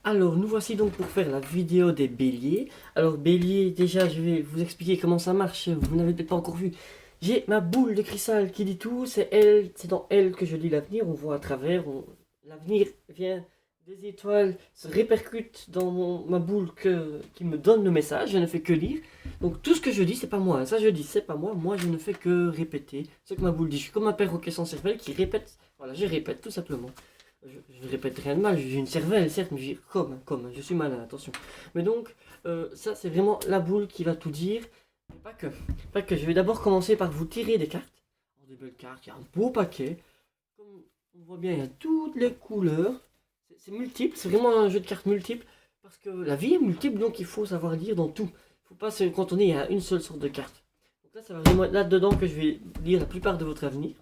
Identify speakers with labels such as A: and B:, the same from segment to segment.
A: Alors, nous voici donc pour faire la vidéo des béliers. Alors, bélier, déjà, je vais vous expliquer comment ça marche. Vous n'avez peut-être pas encore vu. J'ai ma boule de cristal qui dit tout. C'est elle, c'est dans elle que je lis l'avenir. On voit à travers. L'avenir vient des étoiles, se répercute dans ma boule qui me donne le message. Je ne fais que lire. Donc, tout ce que je dis, c'est pas moi, hein. Ça, je dis, c'est pas moi. Moi, je ne fais que répéter ce que ma boule dit. Je suis comme un perroquet sans cervelle qui répète. Voilà, je répète tout simplement. Je répète rien de mal, j'ai une cervelle, certes, mais je suis malin, attention. Mais donc, ça, c'est vraiment la boule qui va tout dire. Mais pas que. Pas que. Je vais d'abord commencer par vous tirer des cartes. Alors, des belles cartes, il y a un beau paquet. Comme on voit bien, il y a toutes les couleurs. C'est multiple, c'est vraiment un jeu de cartes multiple. Parce que la vie est multiple, donc il faut savoir lire dans tout. Il ne faut pas se cantonner à une seule sorte de carte. Donc là, ça va vraiment être là-dedans que je vais lire la plupart de votre avenir.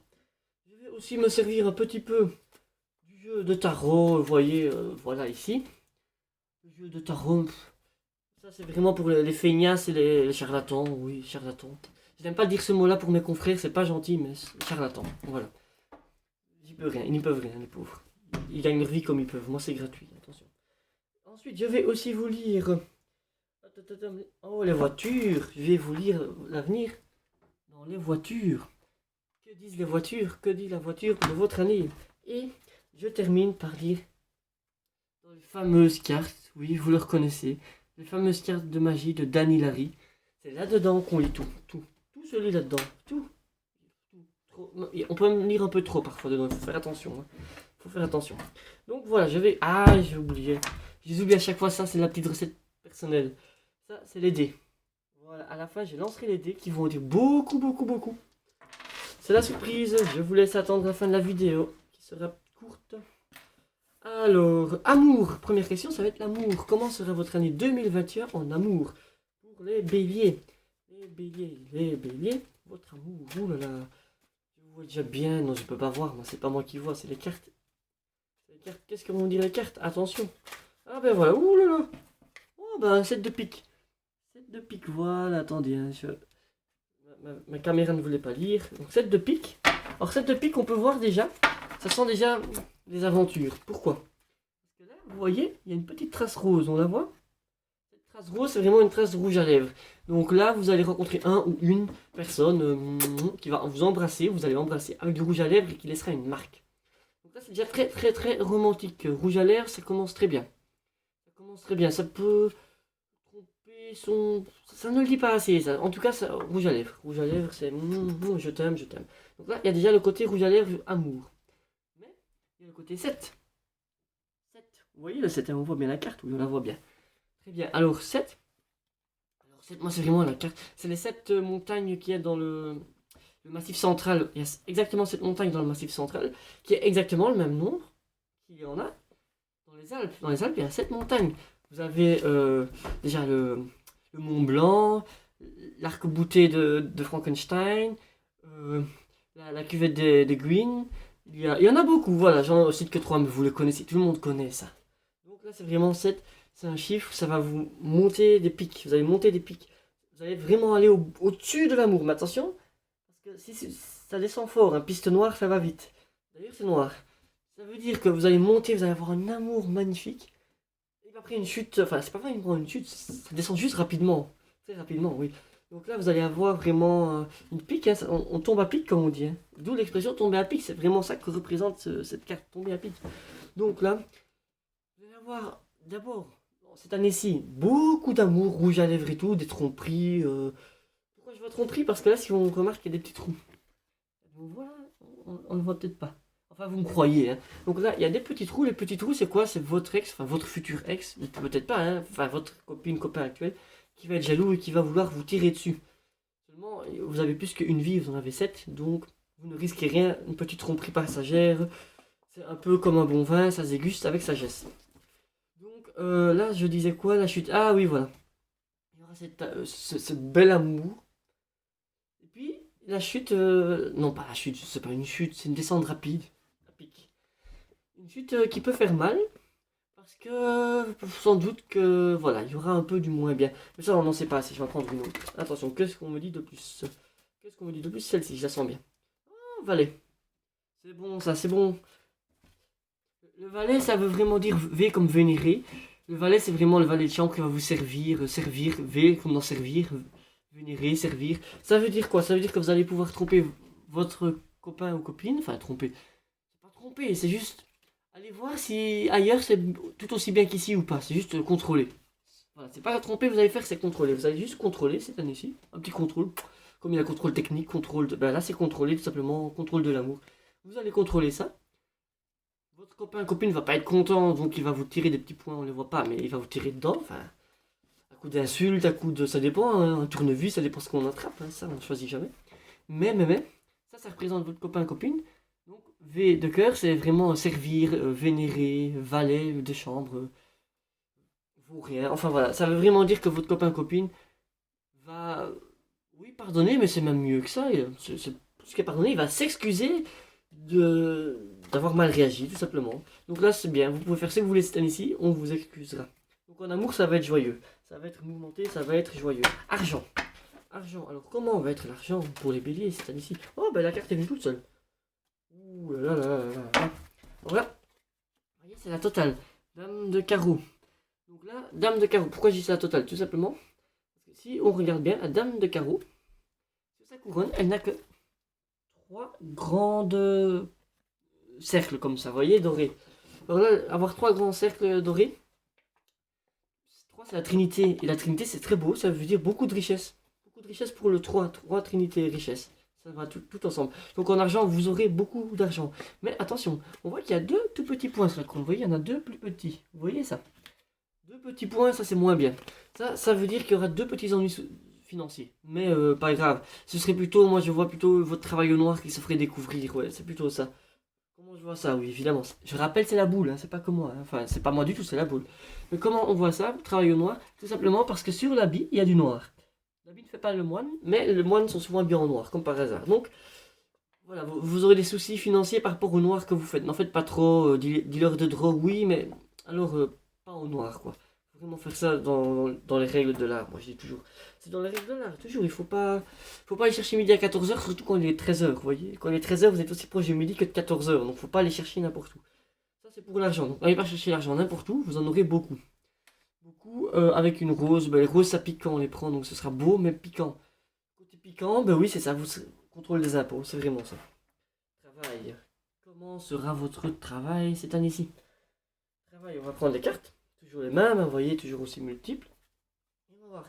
A: Je vais aussi me servir un petit peu du jeu de tarot, vous voyez, voilà ici. Le jeu de tarot, ça c'est vraiment pour les feignasses et les charlatans, oui, charlatans. Je n'aime pas dire ce mot-là pour mes confrères, c'est pas gentil, mais charlatans, voilà. J'y peux rien, ils n'y peuvent rien, les pauvres. Ils gagnent leur vie comme ils peuvent, moi c'est gratuit, attention. Ensuite, je vais aussi vous lire... Oh, les voitures, je vais vous lire l'avenir dans les voitures. Que disent les voitures? Que dit la voiture de votre année? Et je termine par lire dans les fameuses cartes, oui, vous le reconnaissez, les fameuses cartes de magie de Danny Larry. C'est là-dedans qu'on lit tout, tout, tout se lit là-dedans, tout, tout, trop. On peut même lire un peu trop parfois dedans, il faut faire attention, hein. Faut faire attention. Donc voilà, je vais... Ah, j'ai oublié. J'ai oublié à chaque fois ça, c'est la petite recette personnelle. Ça, c'est les dés. Voilà, à la fin, je lancerai les dés qui vont dire beaucoup, beaucoup, beaucoup. C'est la surprise, je vous laisse attendre la fin de la vidéo, qui sera courte. Alors, amour. Première question, ça va être l'amour. Comment sera votre année 2021 en amour? Pour les béliers. Les béliers, les béliers. Votre amour, ouh là là. Je vous vois déjà bien. Non, je peux pas voir. Moi, c'est pas moi qui vois, c'est les cartes. C'est les cartes. Qu'est-ce que vont dire les cartes? Attention. Ah ben voilà, ouh là là. Oh ben, 7 de pique. 7 de pique, voilà, attendez. Hein, ma caméra ne voulait pas lire. Donc 7 de pique. Alors 7 de pique, on peut voir déjà. Ça sent déjà des aventures. Pourquoi? Parce que là, vous voyez, il y a une petite trace rose, on la voit? Cette trace rose, c'est vraiment une trace de rouge à lèvres. Donc là, vous allez rencontrer un ou une personne qui va vous embrasser, vous allez embrasser avec du rouge à lèvres et qui laissera une marque. Donc là, c'est déjà très très très romantique. Rouge à lèvres, ça commence très bien. Ça commence très bien. Ça peut tromper son... Ça ne le dit pas assez, ça. En tout cas, ça... rouge à lèvres. Rouge à lèvres, c'est je t'aime, je t'aime. Donc là, il y a déjà le côté rouge à lèvres, amour. Mais il y a le côté 7. 7. Vous voyez le 7, on voit bien la carte, oui, on la voit bien. Très bien. Alors 7. Alors 7, moi c'est vraiment la carte. C'est les 7 montagnes qui est dans le massif central. Il y a exactement cette montagne dans le massif central, qui est exactement le même nombre qu'il y en a dans les Alpes. Dans les Alpes, il y a 7 montagnes. Vous avez déjà le Mont Blanc, l'arc-bouté de Frankenstein, la cuvette des Green. Il y en a beaucoup, voilà, j'en cite que 3, mais vous les connaissez, tout le monde connaît ça. Donc là, c'est vraiment 7, c'est un chiffre, ça va vous monter des pics, vous allez monter des pics. Vous allez vraiment aller au-dessus de l'amour, mais attention, parce que si ça descend fort, hein, piste noire, ça va vite. D'ailleurs, c'est noir. Ça veut dire que vous allez monter, vous allez avoir un amour magnifique. Et après une chute, enfin, c'est pas vraiment une chute, ça descend juste rapidement. Très rapidement, oui. Donc là, vous allez avoir vraiment une pique, hein, on tombe à pic, comme on dit, hein. D'où l'expression tomber à pic, c'est vraiment ça que représente cette carte, tomber à pic. Donc là, vous allez avoir d'abord, cette année-ci, beaucoup d'amour, rouge à lèvres et tout, des tromperies. Pourquoi je vois tromperies? Parce que là, si on remarque, il y a des petits trous. On voit, on ne voit peut-être pas. Enfin, vous me croyez, hein. Donc là, il y a des petits trous. Les petits trous, c'est quoi? C'est votre ex, enfin votre futur ex, peut-être pas, hein, enfin votre copine, copain actuel, qui va être jaloux et qui va vouloir vous tirer dessus. Seulement, vous avez plus qu'une vie, vous en avez 7, donc vous ne risquez rien, une petite tromperie passagère. C'est un peu comme un bon vin, ça se déguste avec sagesse. Donc là, je disais quoi, la chute? Ah oui, voilà. Il y aura ce bel amour. Et puis, la chute, non pas la chute, c'est pas une chute, c'est une descente rapide, à pic. Une chute qui peut faire mal, parce que sans doute que, voilà, il y aura un peu du moins bien. Mais ça, on n'en sait pas assez, je vais en prendre une autre. Attention, qu'est-ce qu'on me dit de plus? Qu'est-ce qu'on me dit de plus? Celle-ci, je la sens bien. Oh, valet. C'est bon, ça, c'est bon. Le valet, ça veut vraiment dire V comme vénéré. Le valet, c'est vraiment le valet de chambre qui va vous servir, servir, V comme dans servir, vénérer, servir. Ça veut dire quoi? Ça veut dire que vous allez pouvoir tromper votre copain ou copine, enfin tromper. C'est pas tromper, c'est juste aller voir si ailleurs c'est tout aussi bien qu'ici ou pas. C'est juste contrôler. Voilà, c'est pas tromper, vous allez faire, c'est contrôler. Vous allez juste contrôler cette année-ci, un petit contrôle. Comme il y a contrôle technique, contrôle de. Ben là, c'est contrôler tout simplement, contrôle de l'amour. Vous allez contrôler ça. Votre copain, copine va pas être content, donc il va vous tirer des petits points, on les voit pas, mais il va vous tirer dedans. Enfin, à coup d'insultes, à coup de. Ça dépend, hein, un tournevis, ça dépend ce qu'on attrape, hein, ça on ne choisit jamais. Mais, ça représente votre copain, copine. Donc, V de cœur, c'est vraiment servir, vénérer, valet de chambre, vaut rien. Enfin voilà, ça veut vraiment dire que votre copain, copine va. Oui, pardonner, mais c'est même mieux que ça. C'est plus que pardonner, il va s'excuser d'avoir mal réagi, tout simplement. Donc là, c'est bien. Vous pouvez faire ce que vous voulez cette année-ci, on vous excusera. Donc en amour, ça va être joyeux. Ça va être mouvementé, ça va être joyeux. Argent. Argent. Alors comment va être l'argent pour les béliers cette année-ci? Oh, ben la carte est venue toute seule. Ouh là là là là là. Voilà. Vous voyez, c'est la totale. Dame de carreau. Donc là, dame de carreau. Pourquoi je dis c'est la totale? Tout simplement. Parce que si on regarde bien, la dame de carreau, sur sa couronne, elle n'a que trois grandes cercles comme ça, vous voyez, dorés. Alors là, avoir trois grands cercles dorés, trois c'est la Trinité. Et la Trinité, c'est très beau, ça veut dire beaucoup de richesse. Beaucoup de richesse pour le 3, 3 Trinité richesse. Ça va tout ensemble. Donc en argent, vous aurez beaucoup d'argent. Mais attention, on voit qu'il y a deux tout petits points sur la couronne. Vous voyez, il y en a deux plus petits. Vous voyez ça? Deux petits points, ça c'est moins bien. Ça veut dire qu'il y aura deux petits ennuis financiers. Mais pas grave. Ce serait plutôt, moi je vois plutôt votre travail au noir qui se ferait découvrir. Ouais, c'est plutôt ça. Comment je vois ça? Oui, évidemment. Je rappelle, c'est la boule, hein, c'est pas que moi, hein. Enfin, c'est pas moi du tout, c'est la boule. Mais comment on voit ça? Travail au noir? Tout simplement parce que sur l'habit, il y a du noir. L'habit ne fait pas le moine, mais les moines sont souvent bien en noir, comme par hasard. Donc, voilà, vous aurez des soucis financiers par rapport au noir que vous faites. N'en faites pas trop, dealer de drogue, oui, mais alors pas au noir, quoi. Faut vraiment faire ça dans les règles de l'art, moi je dis toujours. C'est dans les règles de l'art, toujours. Il faut pas aller chercher midi à 14h, surtout quand il est 13h, vous voyez. Quand il est 13h, vous êtes aussi proche de midi que de 14h, donc faut pas aller chercher n'importe où. Ça, c'est pour l'argent. Donc, n'allez pas chercher l'argent n'importe où, vous en aurez beaucoup. Beaucoup avec une rose. Ben, les roses, ça pique quand on les prend, donc ce sera beau, mais piquant. Côté piquant, ben oui, c'est ça, contrôle des impôts, c'est vraiment ça. Travail. Comment sera votre travail cette année-ci? Travail, on va prendre les cartes. Toujours les mêmes, hein, vous voyez, toujours aussi multiples. Et on va voir.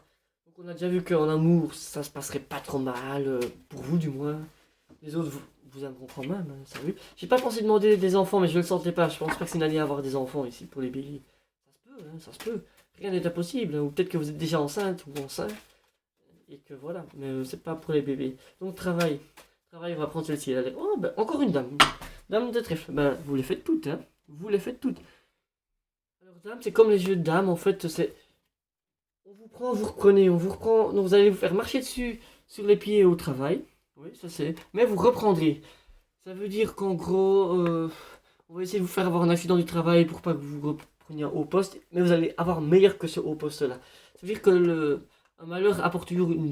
A: Donc on a déjà vu qu'en amour, ça se passerait pas trop mal, pour vous du moins. Les autres vous aimeront quand même, hein, ça vu. J'ai pas pensé demander des enfants, mais je le sentais pas. Je pense pas que c'est une année à avoir des enfants ici pour les béliers. Ça se peut, hein, ça se peut. Rien n'est impossible, hein. Ou peut-être que vous êtes déjà enceinte ou enceinte. Et que voilà, mais c'est pas pour les bébés. Donc travail. Travail, on va prendre celle-ci. Oh, ben, encore une dame. Dame de trèfle. Ben, vous les faites toutes, hein. Vous les faites toutes. Alors, dame, c'est comme les jeux de dames, en fait, c'est. On vous prend, vous reprenez, on vous reprend. Donc, vous allez vous faire marcher dessus sur les pieds au travail. Oui, ça c'est. Mais vous reprendrez. Ça veut dire qu'en gros, on va essayer de vous faire avoir un accident du travail pour pas que vous repreniez un haut poste. Mais vous allez avoir meilleur que ce haut poste-là. Ça veut dire que un malheur apporte toujours le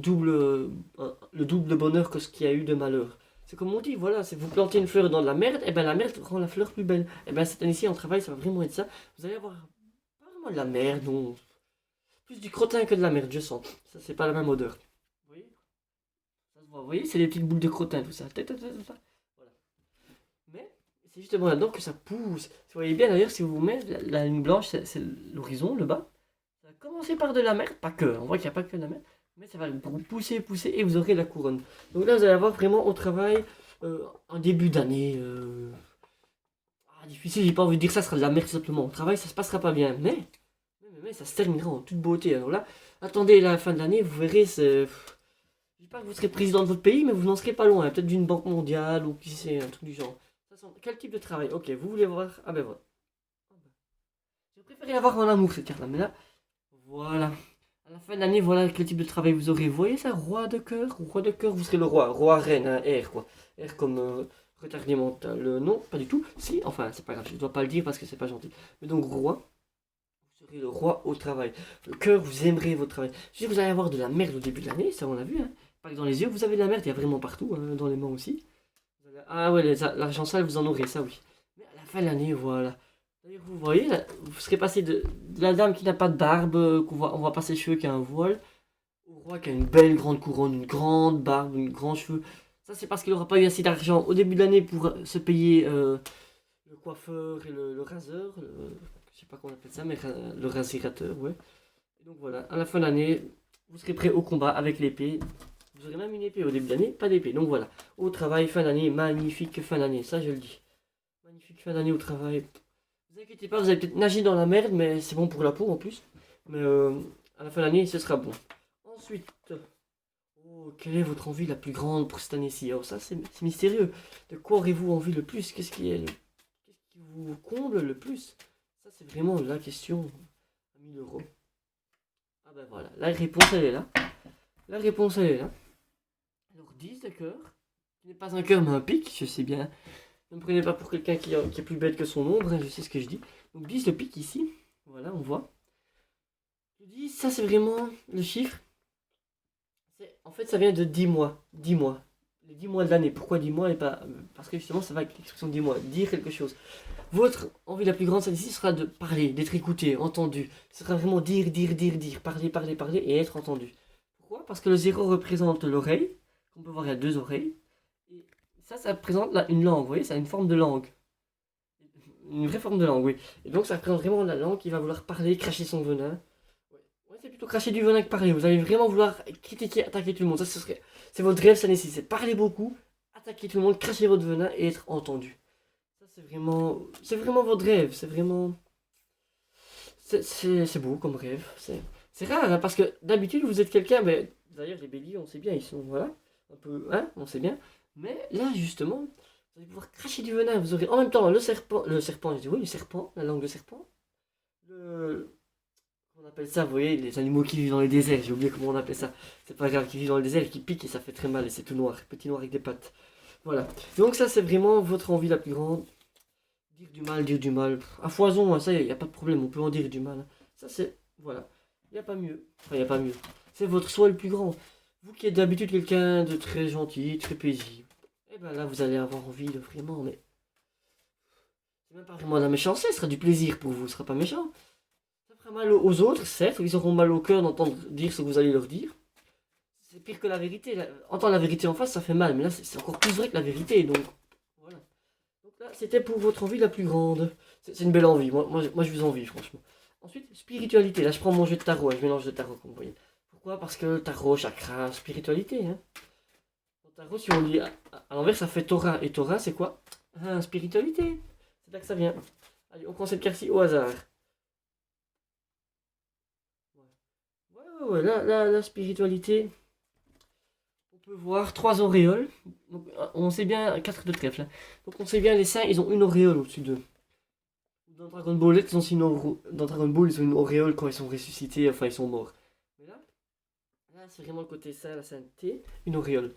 A: double de bonheur que ce qu'il y a eu de malheur. C'est comme on dit, voilà, c'est vous plantez une fleur dans de la merde, et ben la merde rend la fleur plus belle. Et ben cette année-ci en travail, ça va vraiment être ça. Vous allez avoir pas vraiment de la merde, non. Plus du crottin que de la merde, je sens. Ça, c'est pas la même odeur. Vous voyez? Ça se voit, vous voyez, c'est des petites boules de crottin, tout ça. Voilà. Mais c'est justement là-dedans que ça pousse. Vous voyez bien d'ailleurs, si vous vous mettez la ligne blanche, c'est l'horizon, le bas. Ça va commencer par de la merde, pas que, on voit qu'il n'y a pas que de la merde, mais ça va vous pousser, pousser et vous aurez la couronne. Donc là, vous allez avoir vraiment au travail un début d'année difficile, j'ai pas envie de dire ça sera de la merde tout simplement. Au travail, ça se passera pas bien, mais ça se terminera en toute beauté. Alors là, attendez la fin de l'année, vous verrez, c'est. Je dis pas que vous serez président de votre pays, mais vous n'en serez pas loin. Peut-être d'une banque mondiale ou qui sait, un truc du genre. Quel type de travail? Ok, vous voulez voir. Ah ben voilà. Je préférais avoir en amour cette carte-là, mais là, voilà. À la fin de l'année, voilà quel type de travail vous aurez. Vous voyez ça, roi de cœur? Roi de cœur, vous serez le roi. Roi, reine, hein, R quoi. R comme retardé mental. Non, pas du tout. Si, enfin, c'est pas grave, je ne dois pas le dire parce que c'est pas gentil. Mais donc, roi, vous serez le roi au travail. Le cœur, vous aimerez votre travail. Je dis que vous allez avoir de la merde au début de l'année, ça on l'a vu. Hein. Pas que dans les yeux, vous avez de la merde, il y a vraiment partout, hein, dans les mains aussi. Ah ouais, l'argent sale, vous en aurez, ça oui. Mais à la fin de l'année, voilà. D'ailleurs, vous voyez, là, vous serez passé de la dame qui n'a pas de barbe, on voit pas ses cheveux, qui a un voile, au roi qui a une belle grande couronne, une grande barbe, une grande cheveux. Ça, c'est parce qu'il n'aura pas eu assez d'argent au début de l'année pour se payer le coiffeur et le raseur. Je sais pas comment on appelle ça, mais le rasirateur, ouais. Et donc voilà, à la fin de l'année, vous serez prêt au combat avec l'épée. Vous aurez même une épée au début de l'année, pas d'épée. Donc voilà, au travail, fin d'année, magnifique fin d'année, ça je le dis. Magnifique fin d'année au travail. Vous inquiétez pas, vous allez peut-être nager dans la merde, mais c'est bon pour la peau en plus. Mais à la fin de l'année, ce sera bon. Ensuite, oh, quelle est votre envie la plus grande pour cette année-ci? Oh, ça c'est mystérieux. De quoi aurez-vous envie le plus? Qu'est-ce qui vous comble le plus? Ça c'est vraiment la question à 1000 euros. Ah ben voilà, la réponse elle est là. La réponse elle est là. Alors 10 de cœur. Ce n'est pas un cœur mais un pic, je sais bien. Ne me prenez pas pour quelqu'un qui est plus bête que son ombre, hein, je sais ce que je dis. Donc 10 le pic ici. Voilà, on voit. Le 10, ça c'est vraiment le chiffre. En fait, ça vient de 10 mois. 10 mois. Les 10 mois de l'année. Pourquoi 10 mois et pas. Parce que justement, ça va avec l'expression 10 mois. Dire quelque chose. Votre envie la plus grande, celle-ci, sera de parler, d'être écouté, entendu. Ce sera vraiment dire, dire, dire, dire. Parler, parler, parler et être entendu. Pourquoi? Parce que le zéro représente l'oreille. Comme on peut voir, il y a deux oreilles. Et ça représente là, une langue. Vous voyez, ça a une forme de langue. Une vraie forme de langue, oui. Et donc, ça représente vraiment la langue qui va vouloir parler, cracher son venin. Ouais, c'est plutôt cracher du venin que parler. Vous allez vraiment vouloir critiquer, attaquer tout le monde. Ça, c'est votre rêve, ça nécessite. C'est parler beaucoup, attaquer tout le monde, cracher votre venin et être entendu. Ça, c'est vraiment votre rêve. C'est vraiment, c'est beau comme rêve. C'est rare, hein, parce que d'habitude, vous êtes quelqu'un, mais d'ailleurs, les béliers, on sait bien, ils sont, voilà, un peu, hein, on sait bien. Mais là, justement, vous allez pouvoir cracher du venin. Vous aurez en même temps le serpent, je dis oui, le serpent, la langue de serpent. Le, on appelle ça, vous voyez, les animaux qui vivent dans les déserts, j'ai oublié comment on appelle ça. C'est pas grave, qui vivent dans le désert, qui piquent et ça fait très mal et c'est tout noir, petit noir avec des pattes. Voilà. Donc ça c'est vraiment votre envie la plus grande. Dire du mal. À foison, hein, ça y a pas de problème, on peut en dire du mal. Ça c'est, voilà. Il n'y a pas mieux. Enfin, il n'y a pas mieux. C'est votre soi le plus grand. Vous qui êtes d'habitude quelqu'un de très gentil, très paisible. Et ben là vous allez avoir envie de vraiment, mais c'est même pas vraiment de la méchanceté, ce sera du plaisir pour vous, ce sera pas méchant. Ça fera mal aux autres, certes, ils auront mal au cœur d'entendre dire ce que vous allez leur dire. C'est pire que la vérité. Entendre la vérité en face, ça fait mal, mais là, c'est encore plus vrai que la vérité. Donc, voilà. Donc là, c'était pour votre envie la plus grande. C'est une belle envie. Moi, je vous envie, franchement. Ensuite, spiritualité. Là, je prends mon jeu de tarot. Je mélange de tarot, comme vous voyez. Pourquoi? Parce que tarot, chakra, spiritualité. Hein. Dans tarot, si on lit à l'envers, ça fait Torah. Et Torah, c'est quoi? Ah, spiritualité. C'est là que ça vient. Allez, on prend cette carte-ci au hasard. Ouais, ouais, ouais. La spiritualité. On peut voir trois auréoles. Donc, on sait bien, quatre de trèfle. Hein. Donc on sait bien, les saints, ils ont une auréole au-dessus d'eux. Dans Dragon Ball, ils ont aussi dans Dragon Ball, ils ont une auréole quand ils sont ressuscités, enfin ils sont morts. Mais là c'est vraiment le côté saint, la sainteté, une auréole.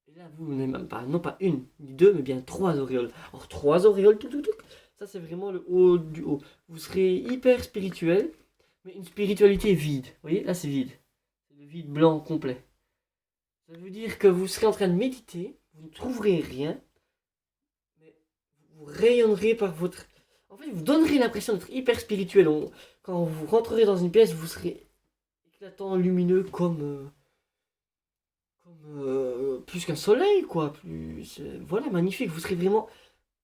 A: Et là, vous n'avez même pas, non pas une, ni deux, mais bien trois auréoles. Alors trois auréoles, tout, tout, tout. Ça c'est vraiment le haut du haut. Vous serez hyper spirituel, mais une spiritualité vide. Vous voyez, là c'est vide. C'est le vide blanc complet. Ça veut dire que vous serez en train de méditer, vous ne trouverez rien, mais vous rayonnerez par votre... En fait, vous donnerez l'impression d'être hyper spirituel. Quand vous rentrerez dans une pièce, vous serez éclatant, lumineux comme plus qu'un soleil, quoi. Voilà, magnifique. Vous serez vraiment...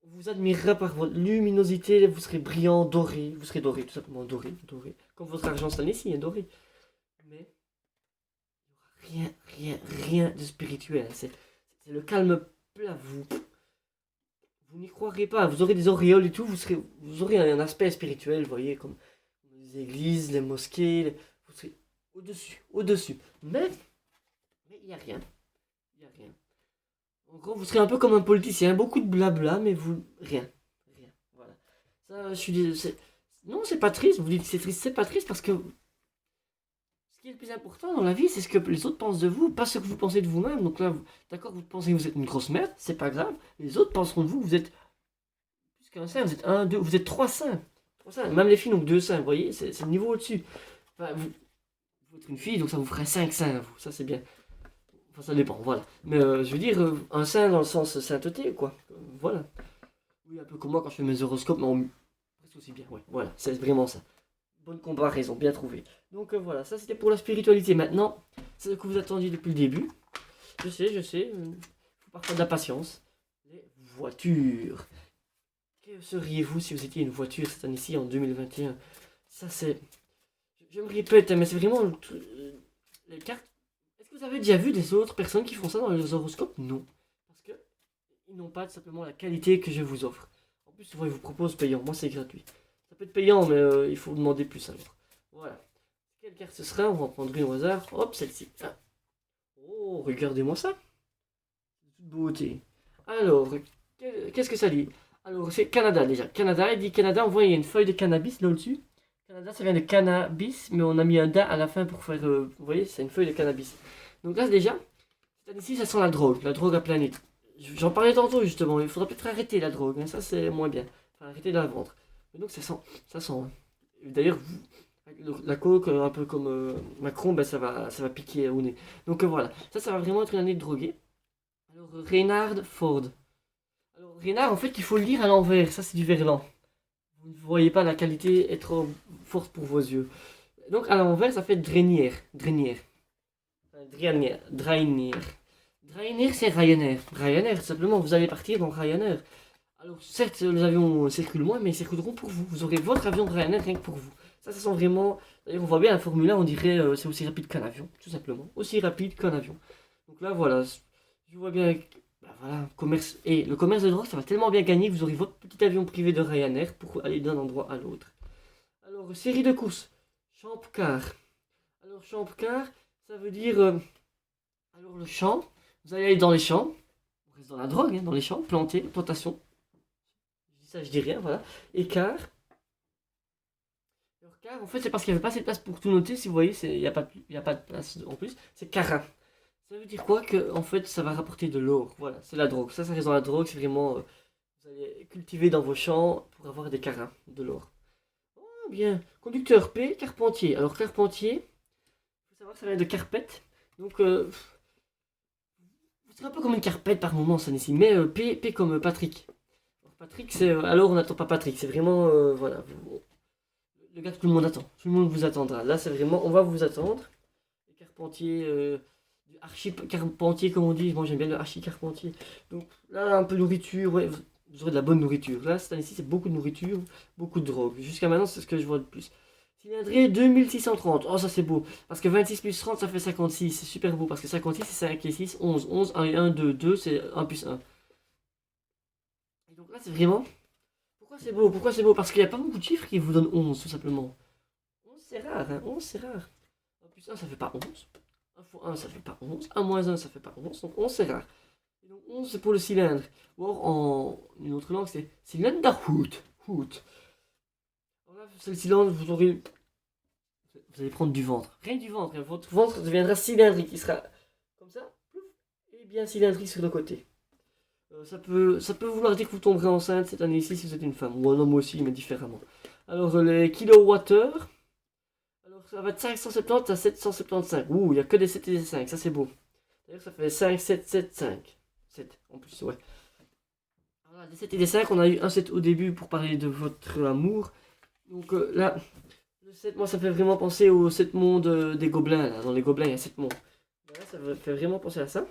A: On vous admirera par votre luminosité, vous serez brillant, doré. Vous serez doré, tout simplement, doré, doré. Comme votre argent cette année-ci, hein, doré. Mais rien, rien, rien de spirituel. C'est le calme plat. Vous n'y croirez pas. Vous aurez des auréoles et tout. Vous aurez un aspect spirituel, vous voyez, comme les églises, les mosquées. Vous serez au-dessus, au-dessus. Mais il n'y a rien. Il n'y a rien. En gros, vous serez un peu comme un politicien. Beaucoup de blabla, mais vous... Rien. Rien. Voilà. Ça, je suis... Non, c'est pas triste. Vous dites que c'est triste. C'est pas triste parce que ce qui est le plus important dans la vie, c'est ce que les autres pensent de vous, pas ce que vous pensez de vous-même. Donc là, d'accord, vous pensez que vous êtes une grosse merde, c'est pas grave. Les autres penseront de vous, vous êtes plus qu'un saint, vous êtes un, deux, vous êtes trois saints. Trois saints. Même les filles, donc deux saints, vous voyez, c'est le niveau au-dessus. Enfin, vous êtes une fille, donc ça vous ferait cinq saints, vous. Ça, c'est bien. Enfin, ça dépend, voilà. Mais je veux dire, un saint dans le sens sainteté, quoi. Voilà. Oui, un peu comme moi quand je fais mes horoscopes, mais tous aussi bien. Ouais, voilà, c'est vraiment ça. Bonne comparaison, bien trouvé. Donc voilà, ça c'était pour la spiritualité. Maintenant, c'est ce que vous attendiez depuis le début. Je sais, faut parfois de la patience. Les voitures. Que seriez-vous si vous étiez une voiture cette année-ci en 2021? Ça c'est... Je me répète, hein, mais c'est vraiment les cartes. Est-ce que vous avez déjà vu des autres personnes qui font ça dans leurs horoscopes? Non. Parce que ils n'ont pas simplement la qualité que je vous offre. En plus, souvent ils vous proposent payant. Moi c'est gratuit. Ça peut être payant, mais il faut demander plus alors. Voilà. Quelle carte ce sera? On va en prendre une au hasard. Hop, celle-ci. Ah. Oh, regardez-moi ça. Toute beauté. Alors, qu'est-ce que ça dit? Alors, c'est Canada déjà. Canada, il dit Canada, on voit il y a une feuille de cannabis là au-dessus. Canada, ça vient de cannabis, mais on a mis un da à la fin pour faire. Vous voyez, c'est une feuille de cannabis. Donc là, déjà, cette année-ci, ça sent la drogue à planète. J'en parlais tantôt justement, il faudra peut-être arrêter la drogue, hein, ça c'est moins bien. Enfin, arrêter de la vendre. Mais donc ça sent, ça sent. Hein. D'ailleurs, la coke, un peu comme Macron, ben, ça va piquer au nez. Donc voilà, ça va vraiment être une année de drogué. Alors, Reynard Ford. Alors, Reynard, en fait, il faut le lire à l'envers, ça c'est du verlan. Vous ne voyez pas la qualité être trop forte pour vos yeux. Donc à l'envers, ça fait Drainière. Drainière. Drainière. Drainière. Drainière, c'est Ryanair. Ryanair, simplement, vous allez partir dans Ryanair. Alors, certes, les avions circulent moins, mais ils circuleront pour vous. Vous aurez votre avion de Ryanair rien que pour vous. Ça sent vraiment. D'ailleurs, on voit bien la Formule 1, on dirait c'est aussi rapide qu'un avion, tout simplement. Aussi rapide qu'un avion. Donc là, voilà. Je vois bien. Bah voilà, commerce. Et le commerce de drogue, ça va tellement bien gagner que vous aurez votre petit avion privé de Ryanair pour aller d'un endroit à l'autre. Alors, série de courses. Champ-car. Alors, champ-car, ça veut dire. Alors, le champ. Vous allez aller dans les champs. On reste dans la drogue, hein, dans les champs. Planter, plantation. Je dis ça, je dis rien, voilà. Et car. Alors, car, en fait, c'est parce qu'il n'y avait pas assez de place pour tout noter. Si vous voyez, il n'y a pas de place en plus. C'est carin. Ça veut dire quoi? Que en fait ça va rapporter de l'or. Voilà, c'est la drogue. Ça reste dans la drogue, c'est vraiment. Vous allez cultiver dans vos champs pour avoir des carins, de l'or. Oh, bien. Conducteur P, carpentier. Alors, carpentier, il faut savoir que ça vient de carpette. Donc, c'est un peu comme une carpette par moment, ça ici. Mais P comme Patrick. Alors, Patrick, c'est. Alors, on n'attend pas Patrick. C'est vraiment. Voilà. Le gars que tout le monde attend. Tout le monde vous attendra. Là, c'est vraiment. On va vous attendre. Les carpentiers. Du archi-carpentier, comme on dit. Moi, j'aime bien le archi-carpentier. Donc, là, un peu de nourriture. Ouais, vous aurez de la bonne nourriture. Là, cette année-ci, c'est beaucoup de nourriture. Beaucoup de drogue. Jusqu'à maintenant, c'est ce que je vois de plus. Cylindrée 2630. Oh, ça c'est beau. Parce que 26 plus 30, ça fait 56. C'est super beau. Parce que 56, c'est 5 et 6. 11. 11, 1 et 1, 2. 2, c'est 1 plus 1. Et donc là, c'est vraiment. Pourquoi c'est beau? Pourquoi c'est beau? Parce qu'il n'y a pas beaucoup de chiffres qui vous donnent 11, tout simplement. 11, c'est rare. Hein. 11, c'est rare. 1 plus 1, ça fait pas 11. 1 fois 1, ça fait pas 11. 1 moins 1, ça fait pas 11. Donc 11, c'est rare. Et donc 11, c'est pour le cylindre. Ou alors, en une autre langue, c'est Cylinderhut. Hoot. Alors là, c'est le cylindre, vous allez prendre du ventre. Rien que du ventre. Hein. Votre ventre deviendra cylindrique. Il sera comme ça. Plouf, et bien cylindrique sur le côté. Ça peut vouloir dire que vous tomberez enceinte cette année-ci si vous êtes une femme. Ou un homme aussi, mais différemment. Alors, les kilowattheures. Alors, ça va de 570 à 775. Ouh, il n'y a que des 7 et des 5. Ça, c'est beau. D'ailleurs, ça fait 5, 7, 7, 5. 7 en plus, ouais. Voilà, des 7 et des 5, on a eu un 7 au début pour parler de votre amour. Donc là, le 7, moi, ça fait vraiment penser au 7 mondes des gobelins. Là. Dans les gobelins, il y a 7 mondes. Voilà, ça fait vraiment penser à ça.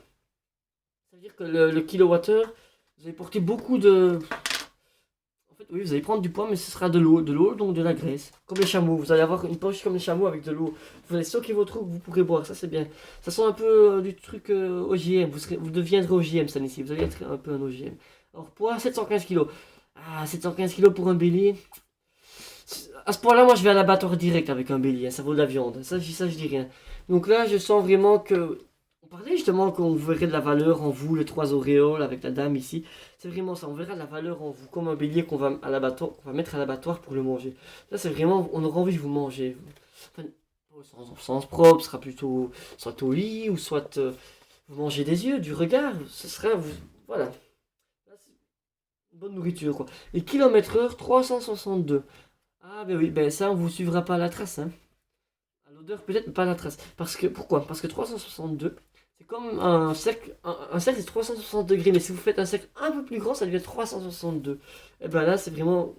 A: Ça veut dire que le kilowattheure, vous allez porter beaucoup de. En fait, oui, vous allez prendre du poids, mais ce sera de l'eau, donc de la graisse. Comme les chameaux, vous allez avoir une poche comme les chameaux avec de l'eau. Vous allez stocker vos trucs, vous pourrez boire, ça c'est bien. Ça sent un peu du truc OGM, vous deviendrez OGM cette année-ci, vous allez être un peu un OGM. Alors, poids 715 kg. Ah, 715 kg pour un bélier. À ce point-là, moi je vais à l'abattoir direct avec un bélier, hein, ça vaut de la viande, ça je dis rien. Donc là, je sens vraiment que. On parlait justement qu'on verrait de la valeur en vous, les 3 auréoles avec la dame ici. C'est vraiment ça, on verra de la valeur en vous, comme un bélier qu'on va mettre à l'abattoir pour le manger. Là, c'est vraiment, on aura envie de vous manger. Enfin, au sens propre, ce sera plutôt soit au lit, ou soit vous mangez des yeux, du regard. Ce sera, voilà. Là, c'est une bonne nourriture, quoi. Et kilomètre heure, 362. Ah, ben oui, ben ça, on vous suivra pas à la trace, hein. À l'odeur, peut-être, mais pas à la trace. Pourquoi? Parce que 362. C'est comme un cercle. Un cercle, c'est 360 degrés. Mais si vous faites un cercle un peu plus grand, ça devient 362. Et ben là, c'est vraiment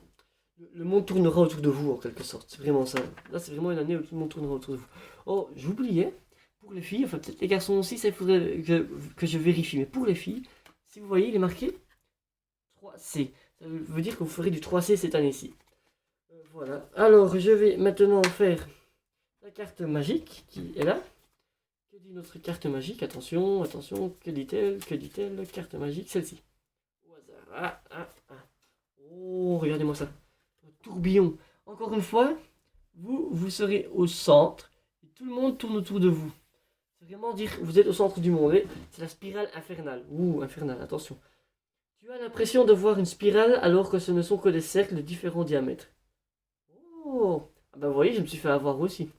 A: Le monde tournera autour de vous en quelque sorte. C'est vraiment ça. Là, c'est vraiment une année où tout le monde tournera autour de vous. Oh, j'oubliais, pour les filles, enfin peut-être les garçons aussi, ça il faudrait que je vérifie. Mais pour les filles, si vous voyez, il est marqué 3C. Ça veut dire que vous ferez du 3C cette année-ci. Voilà. Alors, je vais maintenant faire la carte magique qui est là. Que dit notre carte magique? Attention, attention, que dit-elle? Que dit-elle? Carte magique, celle-ci. Au hasard. Oh, regardez-moi ça. Un tourbillon. Encore une fois, vous serez au centre et tout le monde tourne autour de vous. C'est vraiment dire vous êtes au centre du monde. C'est la spirale infernale. Ouh, infernale, attention. Tu as l'impression de voir une spirale alors que ce ne sont que des cercles de différents diamètres. Oh, ah bah vous voyez, je me suis fait avoir aussi.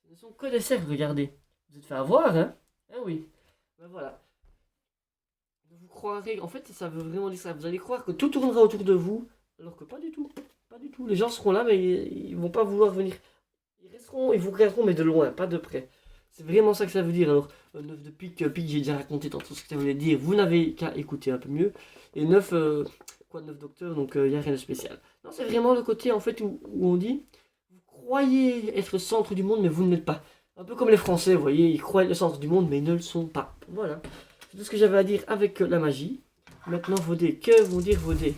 A: Ce ne sont que des cercles, regardez. Vous êtes fait avoir, hein? Ah oui. Ben voilà. Vous croirez, en fait, ça veut vraiment dire ça. Vous allez croire que tout tournera autour de vous, alors que pas du tout. Pas du tout. Les gens seront là, mais ils vont pas vouloir venir. Ils vous regarderont, mais de loin, pas de près. C'est vraiment ça que ça veut dire. Alors, 9 de pique, j'ai déjà raconté tantôt ce que ça voulait dire. Vous n'avez qu'à écouter un peu mieux. Et 9, 9 docteurs, donc il n'y a rien de spécial. Non, c'est vraiment le côté, en fait, où on dit, vous croyez être le centre du monde, mais vous ne l'êtes pas. Un peu comme les Français, vous voyez, ils croient être le centre du monde, mais ils ne le sont pas. Voilà. C'est tout ce que j'avais à dire avec la magie. Maintenant, vos dés. Que vont dire vos dés?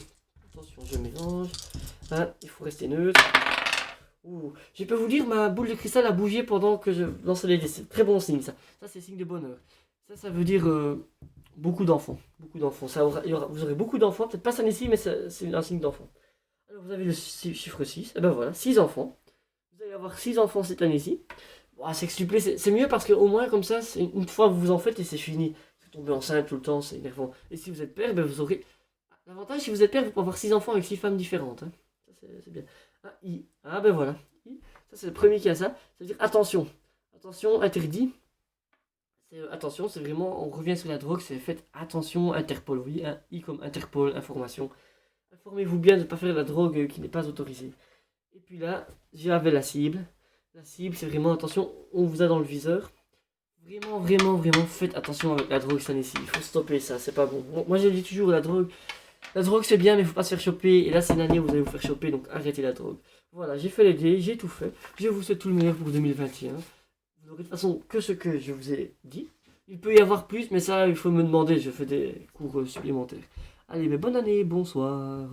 A: Attention, je mélange. Ah, il faut rester neutre. Ouh. Je peux vous dire, ma boule de cristal a bougé pendant que je lançais les dés. C'est très bon signe, ça. Ça, c'est signe de bonheur. Ça veut dire beaucoup d'enfants. Beaucoup d'enfants. Vous aurez beaucoup d'enfants. Peut-être pas ça ici, mais c'est un signe d'enfant. Alors, vous avez le chiffre 6. Et ben voilà, 6 enfants. Vous allez avoir 6 enfants cette année-ci. Bon, sextupler, c'est mieux parce qu'au moins, comme ça, une fois vous en faites et c'est fini. Vous tombez enceinte tout le temps, c'est énervant. Et si vous êtes père, ben vous aurez. L'avantage, si vous êtes père, vous pouvez avoir 6 enfants avec 6 femmes différentes. Hein. Ça, c'est bien. Ah, I. Ah, ben voilà. I. Ça, c'est le premier qui a ça. Ça veut dire attention. Attention, interdit. Attention, c'est vraiment. On revient sur la drogue, c'est faites attention, Interpol. Oui, un I comme Interpol, information. Informez-vous bien de ne pas faire de la drogue qui n'est pas autorisée. Et puis là, j'avais la cible. La cible, c'est vraiment attention, on vous a dans le viseur. Vraiment, vraiment, vraiment, faites attention avec la drogue cette année-ci. Il faut stopper ça, c'est pas bon. Moi, je dis toujours, la drogue c'est bien, mais il faut pas se faire choper. Et là, c'est une année où vous allez vous faire choper, donc arrêtez la drogue. Voilà, j'ai fait les dés, j'ai tout fait. Je vous souhaite tout le meilleur pour 2021. Vous n'aurez de toute façon que ce que je vous ai dit. Il peut y avoir plus, mais ça, il faut me demander. Je fais des cours supplémentaires. Allez, mais bonne année, bonsoir.